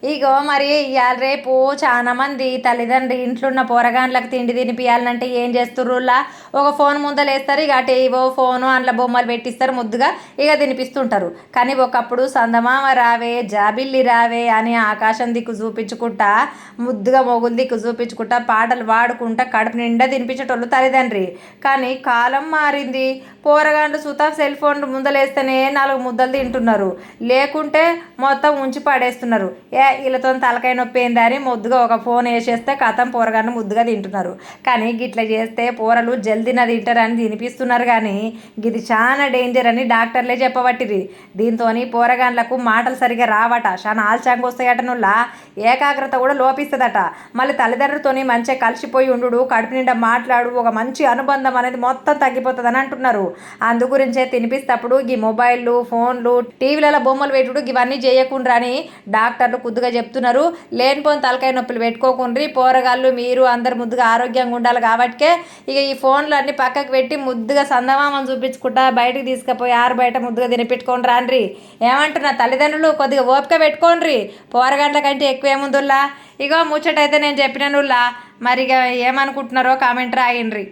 ఇగో మరి ఇవాళ రేపు చాలా మంది తల్లిదండ్రి ఇంట్లో ఉన్న పోరగాండ్లకు తిండి తినిపియాలంటే ఏం చేస్తుర్రులా ఒక ఫోన్ ముందలేస్తారు. ఇక అటు ఏవో ఫోను అందులో బొమ్మలు పెట్టిస్తారు, ముద్దుగా ఇక తినిపిస్తుంటారు. కానీ ఒకప్పుడు సందమామ రావే జాబిల్లి రావే అని ఆకాశం దిక్కు చూపించుకుంటా, ముద్దుగా మొగులు దిక్కు చూపించుకుంటా, పాటలు పాడుకుంటా కడుపు నిండా తినిపించేటోళ్ళు తల్లిదండ్రి. కానీ కాలం మారింది. పోరగాండ్లు సుతా సెల్ ఫోన్ ముందలేస్తేనే 4 ముద్దలు తింటున్నారు, లేకుంటే మొత్తం ఉంచి పడేస్తున్నారు. వీళ్ళతో తలకాయ నొప్పి ఏందని ముద్దుగా ఒక ఫోన్ వేసేస్తే కథం పోరగాన్ని ముద్దుగా తింటున్నారు. కానీ గిట్ల చేస్తే పోరలు జల్దిన తింటారని తినిపిస్తున్నారు. కానీ ఇది చాలా డేంజర్ అని డాక్టర్లే చెప్పబట్టిరి. దీంతో పోరగాన్లకు మాటలు సరిగా రావట, చాలా ఆల్చాంగ్ వస్తాయట, నుల్ల ఏకాగ్రత కూడా లోపిస్తుందట. మళ్ళీ తల్లిదండ్రులతోని మంచిగా కలిసిపోయి ఉండు, కడుపు నిండా మాట్లాడు, ఒక మంచి అనుబంధం అనేది మొత్తం తగ్గిపోతుందని అంటున్నారు. అందు గురించే తినిపిస్తప్పుడు ఈ మొబైళ్ళు, ఫోన్లు, టీవీలలో బొమ్మలు పెట్టుడు ఇవన్నీ చేయకుండా అని డాక్టర్లు కుద్దుగా చెప్తున్నారు. లేనిపోని తలకాయ నొప్పులు పెట్టుకోకుండ్రి. పోరగాళ్ళు మీరు అందరు ముద్దుగా ఆరోగ్యంగా ఉండాలి కాబట్టికే ఇక ఈ ఫోన్లు అన్నీ పక్కకు పెట్టి ముద్దుగా సందమామని చూపించుకుంటా బయటకు తీసుకుపోయి బయట ముద్దుగా తినిపెట్టుకొని రాండ్రి. ఏమంటున్నా తల్లిదండ్రులు కొద్దిగా ఓపిక పెట్టుకోండ్రి. పోరగాండ్ల కంటే ఎక్కువ ఏముందుల్లా. ఇగో ముచ్చటైతే నేను చెప్పిననుల్లా. మరి ఇక ఏమనుకుంటున్నారో కామెంట్ రాయండ్రి.